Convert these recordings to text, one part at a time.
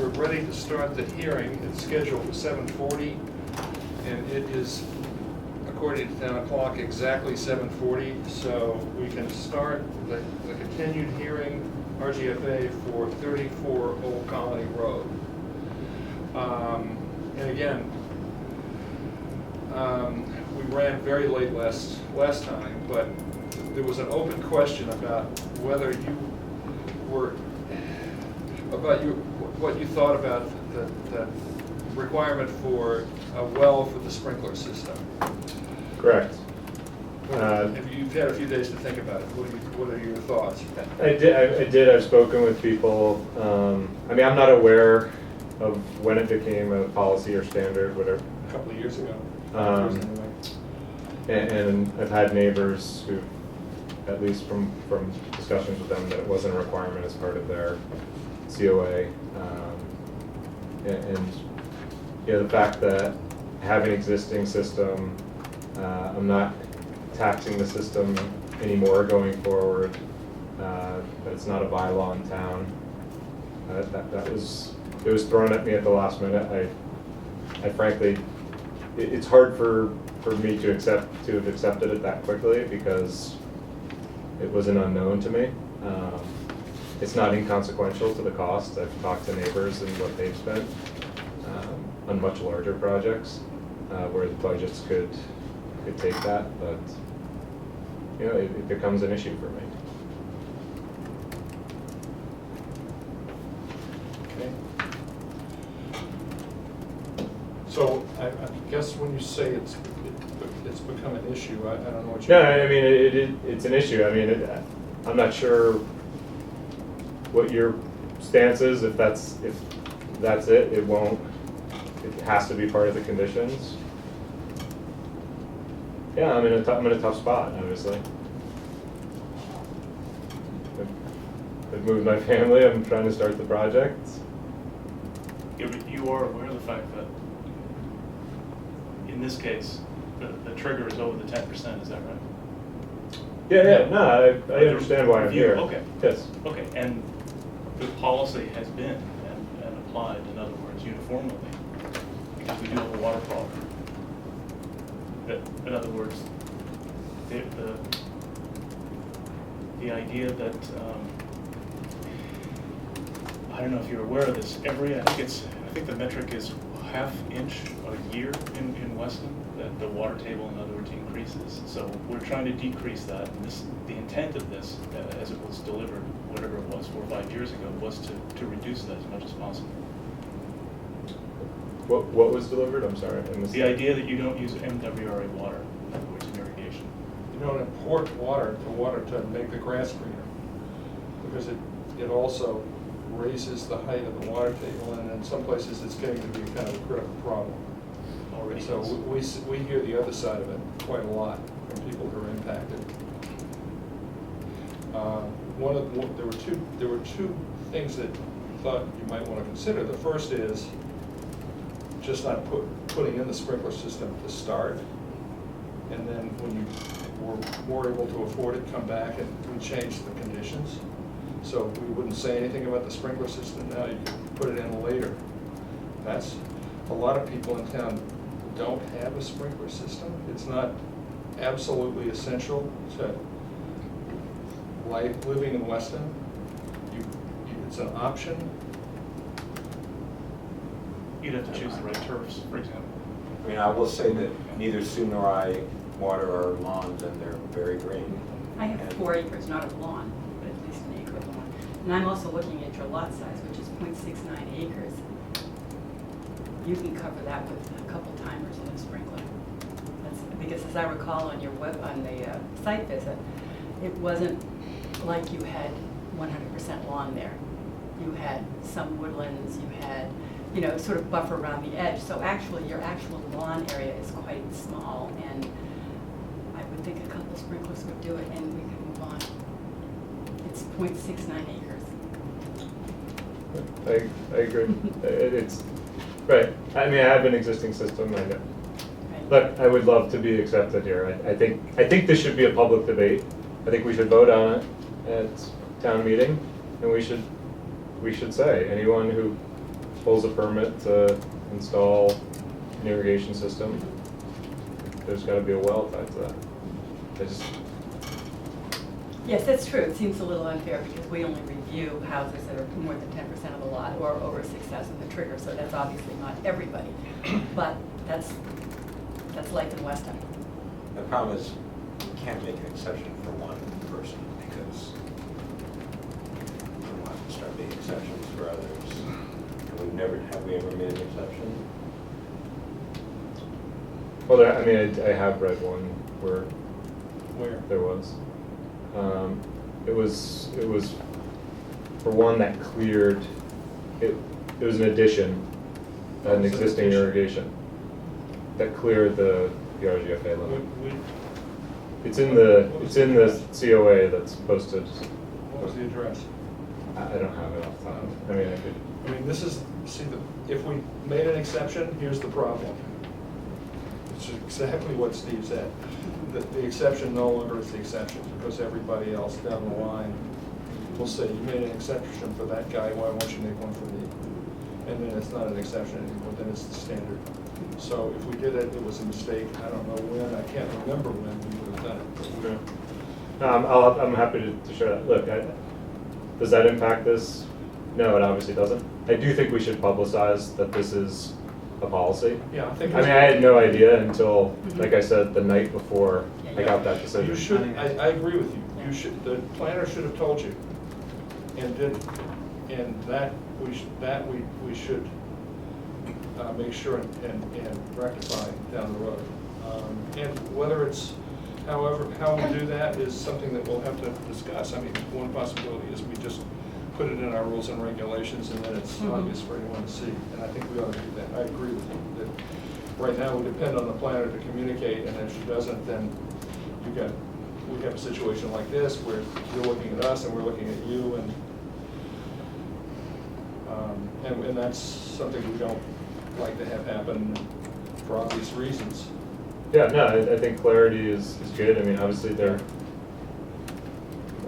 we're ready to start the hearing. It's scheduled for 7:40, and it is, according to 10 o'clock, exactly 7:40, so we can start the continued hearing, RGFA, for 34 Old Colony Road. And again, we ran very late last time, but there was an open question about whether you were, what you thought about the requirement for a well for the sprinkler system. Correct. You've had a few days to think about it. What are your thoughts? I did. I've spoken with people. I mean, I'm not aware of when it became a policy or standard, whatever. A couple of years ago. And I've had neighbors who, at least from discussions with them, that it wasn't a requirement as part of their COA. And you know, the fact that I have an existing system, I'm not taxing the system anymore going forward, but it's not a bylaw in town. It was thrown at me at the last minute. I frankly, it's hard for me to have accepted it that quickly because it was an unknown to me. It's not inconsequential to the cost. I've talked to neighbors and what they've spent on much larger projects where the budgets could take that, but you know, it becomes an issue for me. Okay. So I guess when you say it's become an issue, I don't know what you. No, I mean it's an issue. I mean I'm not sure what your stance is. If that's it, it won't. It has to be part of the conditions. Yeah, I'm in a tough spot, obviously. I've moved my family. I'm trying to start the project. You are aware of the fact that in this case, the trigger is over the 10%, is that right? Yeah. No, I understand why I'm here. Okay. Yes. Okay, and the policy has been and applied, in other words, uniformly, because we do have a water problem. In other words, the idea that, I don't know if you're aware of this, I think the metric is ½ inch a year in Weston, that the water table, in other words, increases. So we're trying to decrease that. And the intent of this, as it was delivered, whatever it was, 4 or 5 years ago, was to reduce that as much as possible. What was delivered? I'm sorry. The idea that you don't use MWRA water, in other words, in irrigation. You don't import water to make the grass greener, because it also raises the height of the water table, and in some places it's getting to be kind of a critical problem. Already So is. we hear the other side of it quite a lot from people who are impacted. There were two things that I thought you might want to consider. The first is just not putting in the sprinkler system to start, and then when you were more able to afford it, come back and we change the conditions. So we wouldn't say anything about the sprinkler system now, you could put it in later. That's, a lot of people in town don't have a sprinkler system. It's not absolutely essential to life, living in Weston. It's an option. You'd have to choose the right turfs, for example. I mean, I will say that neither Sue nor I water our lawns, and they're very green. I have 4 acres, not of lawn, but at least an acre of lawn. And I'm also looking at your lot size, which is 0.69 acres. You can cover that with a couple timers and a sprinkler. Because as I recall on your on the site visit, it wasn't like you had 100% lawn there. You had some woodlands, you had, you know, sort of buffer around the edge. So actually, your actual lawn area is quite small, and I would think a couple sprinklers would do it, and we could move on. It's 0.69 acres. I agree. It's right. I mean, I have an existing system. I know. Right. Look, I would love to be accepted here. I think this should be a public debate. I think we should vote on it at town meeting, and we should say anyone who pulls a permit to install an irrigation system, there's gotta be a well tied to that. I just, Yes, that's true. It seems a little unfair because we only review houses that are more than 10% of the lot or over 6,000 the trigger, so that's obviously not everybody. But that's life in Weston. The problem is, you can't make an exception for one person, because you want to start making exceptions for others. And have we ever made an exception? well, I mean, I have read one where Where? there was. It was for one that cleared, it was an addition, Oh, an it's an existing addition. irrigation, that cleared the RGFA limit. We- It's in the COA that's posted. What was the address? I don't have it off the top. I mean, I could, I mean, this is, see, if we made an exception, here's the problem. It's exactly what Steve said. The exception no longer is the exception, because everybody else down the line will say, you made an exception for that guy, why won't you make one for me? And then it's not an exception anymore, then it's the standard. So if we did it, it was a mistake. I don't know when, I can't remember when we would have done it. I'm happy to share that. Look, does that impact this? No, it obviously doesn't. I do think we should publicize that this is a policy. Yeah, I think. I mean, I had no idea until, like I said, the night before I got that decision. You should, I agree with you. You should, the planner should have told you. And didn't. And that, we should make sure and rectify down the road. And whether it's, however, how we do that is something that we'll have to discuss. I mean, one possibility is we just put it in our rules and regulations, and then it's obvious for anyone to see. And I think we ought to do that. I agree with you that right now we depend on the planner to communicate, and if she doesn't, then we have a situation like this where you're looking at us and we're looking at you, and that's something we don't like to have happen for obvious reasons. Yeah, no, I think clarity is good. I mean, obviously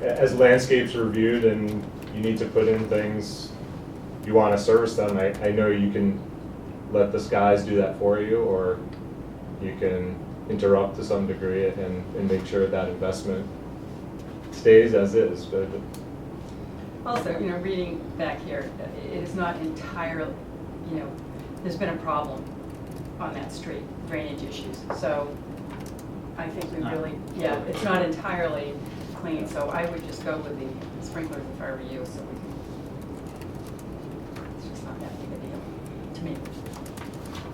as landscapes are reviewed and you need to put in things, you want to service them, I know you can let the skies do that for you, or you can interrupt to some degree and make sure that investment stays as is. But Also, reading back here, it is not entirely, there's been a problem on that street, drainage issues. So I think we really, it's not entirely clean, so I would just go with the sprinklers if I were you, so we can, it's just not that big a deal to me.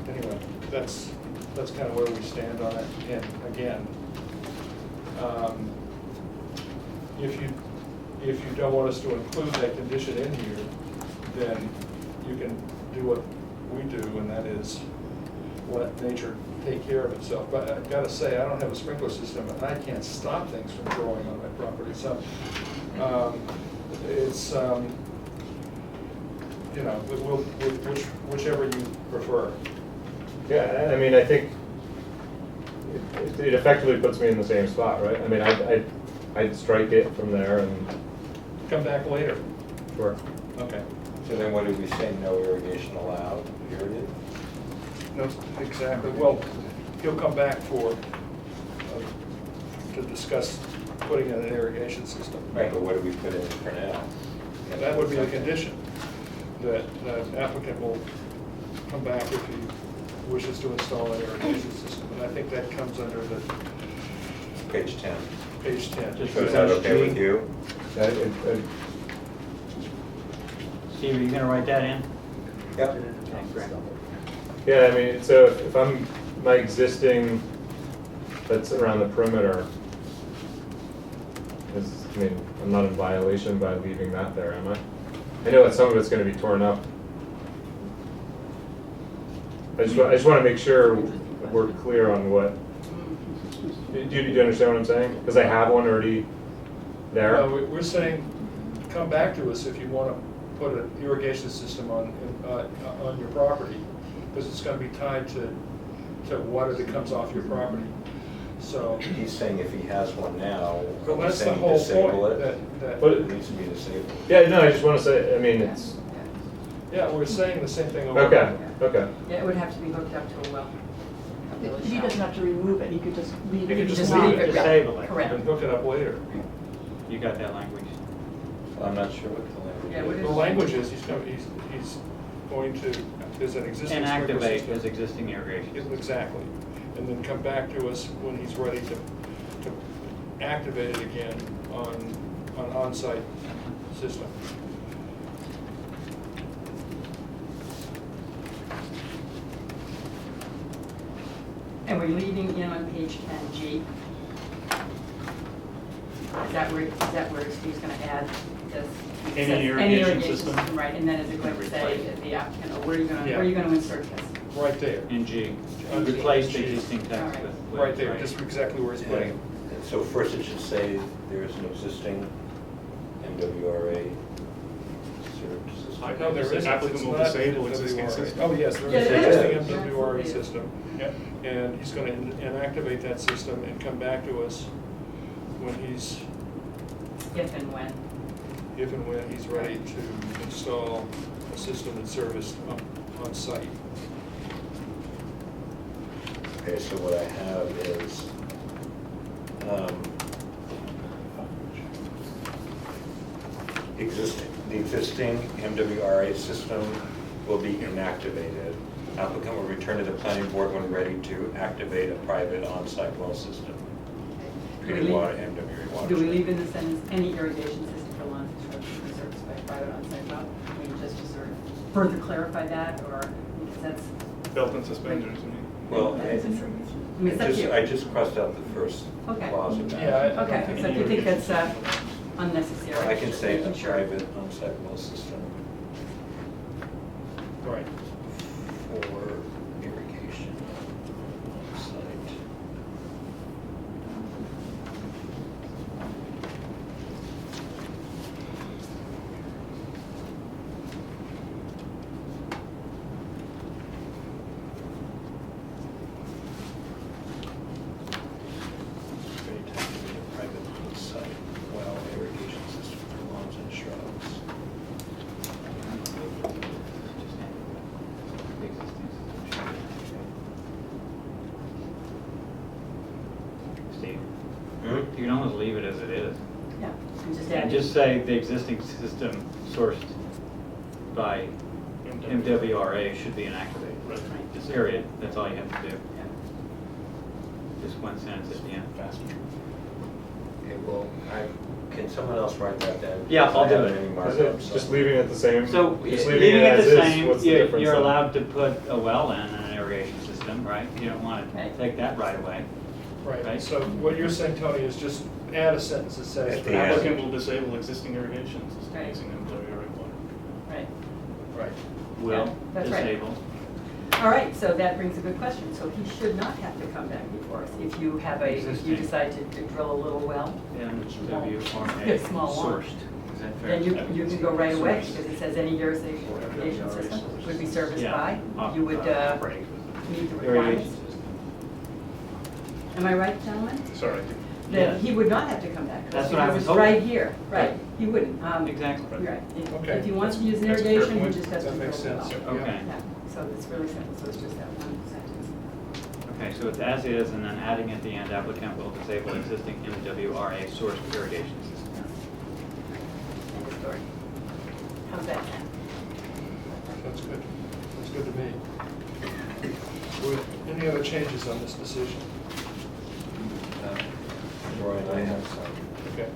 Anyway, that's kind of where we stand on it. And again, if you don't want us to include that condition in here, then you can do what we do, and that is let nature take care of itself. But I've got to say, I don't have a sprinkler system, and I can't stop things from growing on my property. So it's, whichever you prefer. yeah, I mean, I think it effectively puts me in the same spot, right? I mean, I'd strike it from there and. Come back later. Sure. Okay. So then what do we say, no irrigation allowed, period? No, exactly. Well, he'll come back to discuss putting in an irrigation system. Right, but what do we put in for now? That would be a condition, that the applicant will come back if he wishes to install an irrigation system. And I think that comes under the Page 10. page 10. So is that okay with you? Steve, are you gonna write that in? Yep. Thanks, Greg. Yeah, I mean, so if I'm, my existing, that's around the perimeter, I'm not in violation by leaving that there, am I? I know that some of it's gonna be torn up. I just wanna make sure we're clear on what, do you understand what I'm saying? Because I have one already there. No, we're saying, come back to us if you want to put an irrigation system on your property, because it's going to be tied to water that comes off your property. So, He's saying if he has one now, well, we're that's the saying whole disable point. it. But It needs to be disabled. Yeah, no, I just wanna say, I mean, it's, Yeah, we're saying the same thing over. Okay, okay. Yeah, it would have to be hooked up to a well. A village He doesn't shower. have to remove it, he could just leave He it. could just leave leave it. it, right. Disable it. Correct. And hook it up later. You got that language. I'm not sure what the language is. Yeah, what is- The language is, he's going to, there's an existing sprinkler Inactivate system. his existing irrigation. Exactly. And then come back to us when he's ready to activate it again on an on-site system. And we're leaving in on page 10G. Is that where Steve's gonna add this? Any It says irrigation system? Right, and then is it going to say, Replace. the applicant, or where are you gonna insert this? Right there. In G. In G. Replace the G. existing text Alright. with. Right there, just exactly where he's putting it. And so first it should say there is an existing MWRA served system. No, there It's an isn't. applicant It's will not disable MWRA. existing system. Oh, yes, there Yeah, is it an is. existing Yeah, MWRA absolutely. system. Yep. And he's gonna inactivate that system and come back to us when he's, If and when. if and when he's ready to install a system that's serviced on site. Okay, so what I have is, the existing MWRA system will be inactivated. Applicant will return to the planning board when ready to activate a private on-site well system. Do we Treated leave- water, MWRA water. Do we leave in the sentence, any irrigation system for lawn construction is serviced by private on-site well? Can we just to sort of further clarify that, or, because that's, Belt and suspenders, I mean. Well, that is information. I mean, it's up to you. I just crossed out the first Okay. clause of that. Yeah, I don't Okay, think so if you think that's unnecessary. I can say a making sure. private on-site well system Right. for irrigation on-site. Ready to activate a private on-site well irrigation system for lawns and shrubs. Steve, Hmm? you can almost leave it as it is. Yeah, and just And add. just say the existing system sourced by MWRA should be inactivated. Right. Just period, that's all you have to do. Yeah. Just one sentence at the end. Faster. Okay, well, can someone else write that down? Yeah, I'll do I it. haven't any Is markup, it so- just leaving it the same? So, Just leaving it as the is, same, what's the you're difference you're then? allowed to put a well in an irrigation system, right? You don't want Okay. to take that right away. Right, Right. so what you're saying, Tony, is just add a sentence that says. At The the end. applicant will disable existing irrigation system Right. using MWRA water. Right. Right. Will Yeah, that's right. disable. All right, so that brings a good question. So he should not have to come back before us if you have if you Existing. decide to drill a little well. MWRA Get a small one. sourced. Is that fair? Then you can go right away, Sourced. because it says any irrigation system would be serviced Yeah. by, you would meet the Irrigation requirements. system. Am I right, gentlemen? Sorry. Yeah. That he would not have to come back. That's what I was Because it's hoping. right here, right, he wouldn't. Exactly. You're right. Okay. If he wants to use That's a fair irrigation, he point. just has to That drill makes the well. sense. Okay. Yeah, so it's really simple, so it's just that one sentence. Okay, so it's as is, and then adding at the end, applicant will disable existing MWRA sourced irrigation system. End of story. How's that sound? That's good. That's good to me. Any other changes on this decision? Roy and I have some, Okay.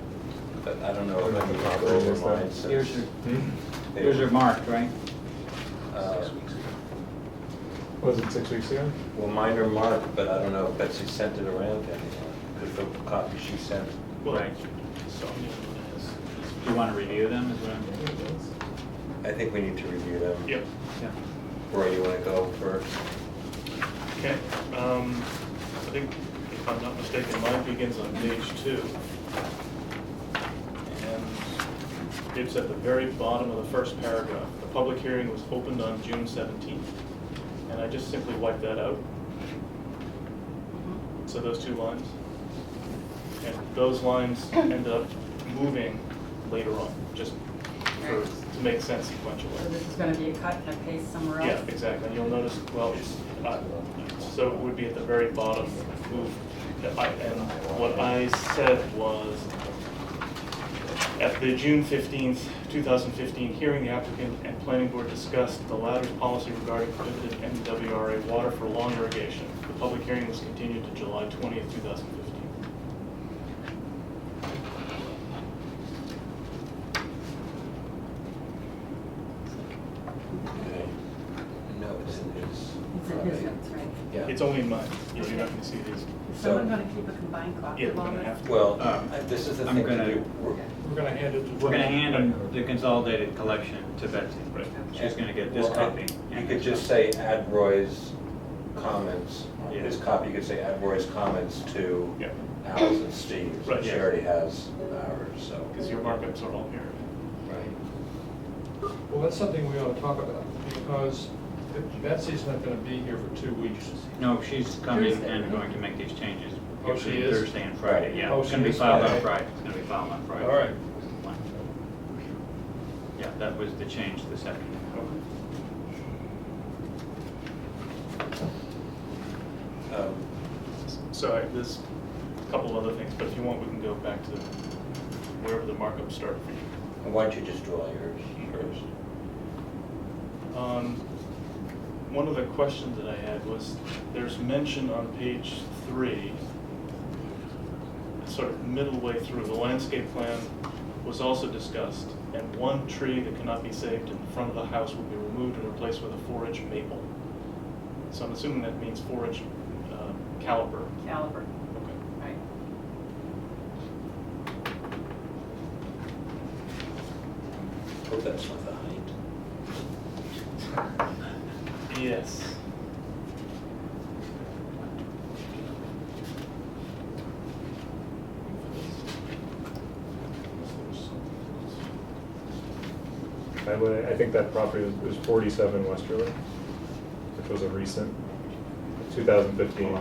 but I don't know if I Remember can the go over property mine list since. Here's your, Hmm? here's your marked, right? uh, Was it 6 weeks ago? Well, mine are marked, but I don't know if Betsy sent it around to anyone, because the copy she sent. Well, Right. so, Do you want to review them as well? I think we need to review them. Yep. Yeah. Roy, you want to go first? Okay, I think, if I'm not mistaken, mine begins on page 2. And it's at the very bottom of the first paragraph. The public hearing was opened on June 17th. And I just simply wiped that out. So those two lines. And those lines ended up moving later on, just for to make sense sequentially. So this is gonna be a cut and a paste somewhere else? Yeah, exactly, and you'll notice, well, so it would be at the very bottom, and what I said was, at the June 15th, 2015 hearing, the applicant and planning board discussed the latter's policy regarding prohibited MWRA water for lawn irrigation. The public hearing was continued to July 20th, 2015. Okay. No, it's in his. It's in his notes, right? Yeah. It's only in mine, you're not gonna see these. Is someone gonna keep a combined copy Yeah, of we're all gonna this? have to. Well, this this is the I'm thing to gonna- do. We're gonna hand it to. We're gonna hand them the consolidated collection to Betsy. Right. She's gonna get this Well, copy. You could just say add Roy's comments, Yeah. his copy, you could say add Roy's comments to Yeah, Al's and Steve's. Right, She yeah. already has ours, so. because your markups are all here. Right. Well, that's something we ought to talk about, because Betsy's not gonna be here for 2 weeks. No, she's coming Thursday, and right? going to make these changes. Oh, she is? Thursday and Friday, yeah. Oh, It's she gonna be is? filed on Okay. Friday. It's gonna be filed on Friday. All right. Yeah, that was the change this afternoon. So there's a couple other things, but if you want, we can go back to wherever the markups start for you. Why don't you just draw yours first? One of the questions that I had was, there's mention on page 3, sort of middle way through, the landscape plan was also discussed, and one tree that cannot be saved in front of the house will be removed and replaced with a 4-inch maple. So I'm assuming that means 4-inch caliper. Caliber, Okay. right. Hope that's not the height. Yes. I think that property was 47 Westerly, which was a recent, 2015.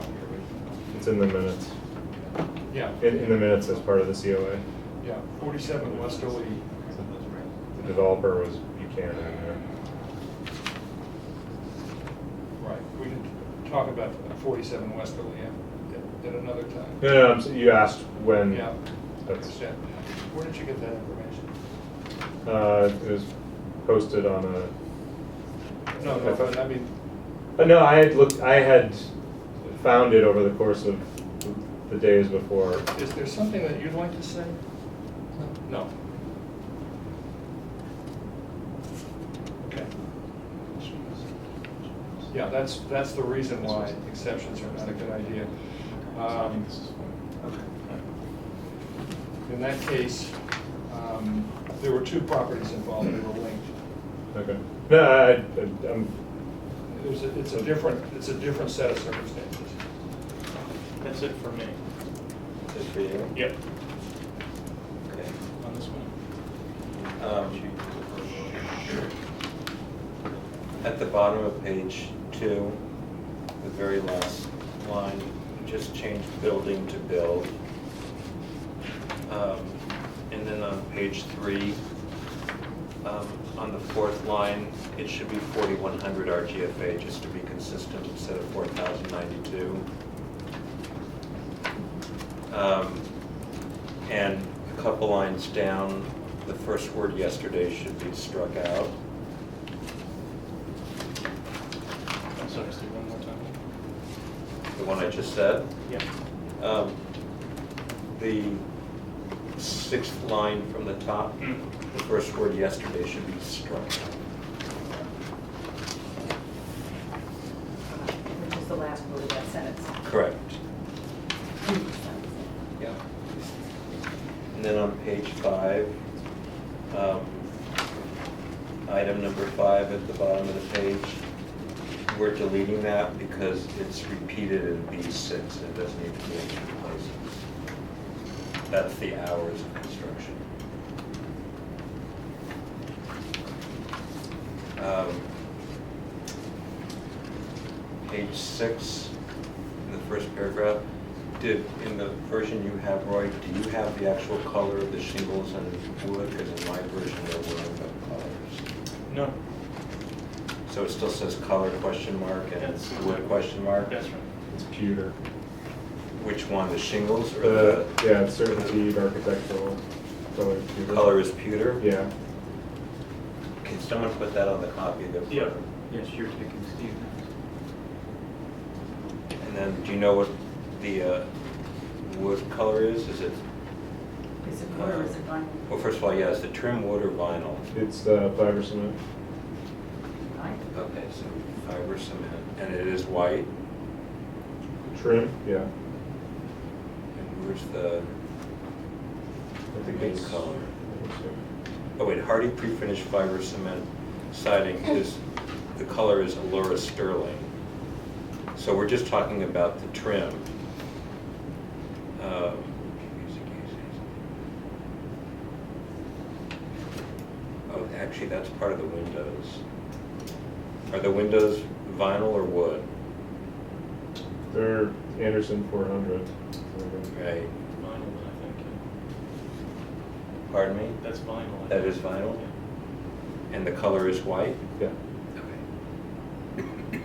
It's in the minutes. Yeah, In the minutes as part of the COA. yeah, 47 Westerly. The developer was Buchanan. Right, we can talk about 47 Westerly at another time. No, you asked when. Yeah, That's, understand. Where did you get that information? it was posted on a. No, but I mean, No, I had found it over the course of the days before. is there something that you'd like to say? No. Okay. Yeah, that's the reason why exceptions are not a good idea. In that case, there were 2 properties involved that were linked. Okay. No, I'm, It's a different set of circumstances. That's it for me. Just for you? Yep, Okay. on this one. At the bottom of page 2, the very last line, just change building to build. And then on page 3, on the 4th line, it should be 4100 RGFA, just to be consistent, instead of 4092. And a couple lines down, the first word yesterday should be struck out. I'm sorry, Steve, one more time. The one I just said. Yeah. The 6th line from the top, the first word yesterday should be struck out. Which is the last word of that sentence. Correct. Yeah. And then on page 5, item number 5 at the bottom of the page, we're deleting that because it's repeated in B6 and it doesn't need to be in 2 places. That's the hours of construction. Page 6, in the first paragraph, in the version you have, Roy, do you have the actual color of the shingles and wood? Because in my version, there were no colors. No, So it still says color question mark and That's- wood question mark? that's right. It's pewter. Which one, the shingles or the Yeah, it's certainty, architectural, color pewter. color is pewter? Yeah. Can someone put that on the copy there? Yeah. Yes, you're taking Steve. And then, do you know what the wood color is? Is it, Is it wood or is it vinyl? well, first of all, yeah, is the trim wood or vinyl? It's fiber cement. Right? Okay, so fiber cement, and it is white, Trim, yeah. and where's the I think main it's color? I think so. Oh wait, hardy pre-finished fiber cement siding is, the color is Allura Sterling. So we're just talking about the trim. Oh, actually, that's part of the windows. Are the windows vinyl or wood? They're Anderson 400. Right. Vinyl, I think. Pardon me? That's vinyl. I That think. is vinyl? Yeah. And the color is white? Yeah. Okay.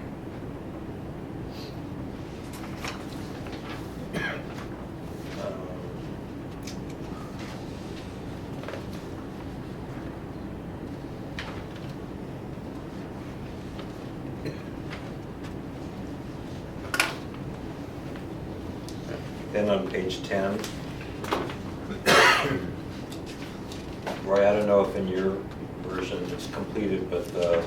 Then on page 10, Roy, I don't know if in your version it's completed, but the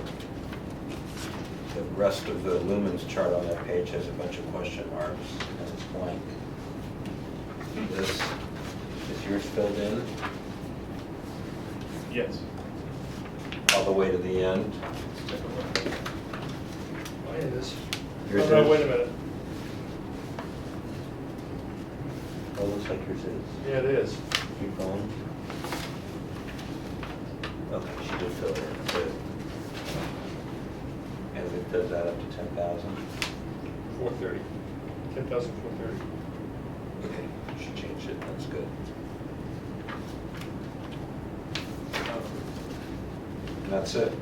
rest of the lumens chart on that page has a bunch of question marks and it's blank. This, is yours filled in Yes. all the way to the end? Let's take a look. Mine is. Yours Oh, no, is? wait a minute. Oh, looks like yours is. Yeah, it is. Keep going. Okay, she did fill it in, good. And it does that up to 10,000? 430. 10,430. Okay, she changed it, that's good. And that's it.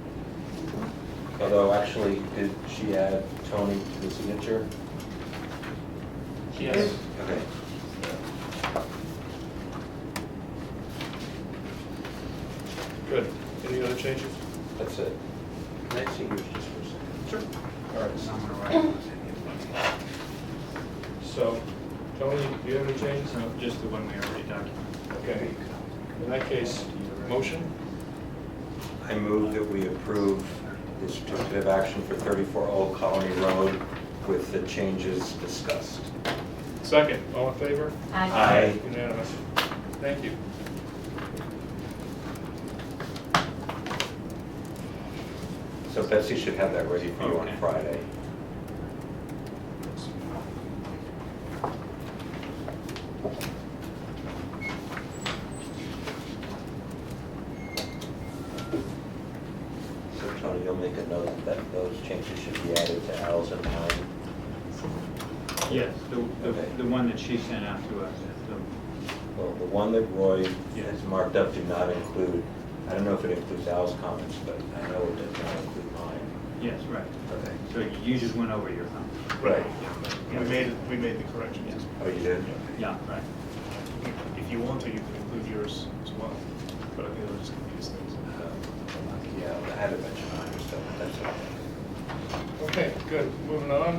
Although, actually, did she add Tony to the signature? Yes. Okay. Good. Any other changes? That's it. Can I see yours just for a second? Sure. All right, So I'm gonna write. So, Tony, do you have any changes? So just the one we already documented. Okay. In that case, motion? I move that we approve the certificate of action for 34 Old Colony Road with the changes discussed. Second. All in favor? Aye. Unanimous. Thank you. So Betsy should have that ready for you on Okay. Friday. So Tony, you'll make a note that those changes should be added to Al's and mine. Yes, Okay. the one that she sent out to us. Well, the one that Roy Yes. has marked up did not include, I don't know if it includes Al's comments, but I know it does not include mine. Yes, right. Okay. So you just went over your comments. Right. We made the corrections. Oh, you did? Yeah, right. If you want to, you can include yours as well, but I think it'll just confuse things. Yeah, I had a bunch of minor stuff, but that's okay. Okay, good. Moving on.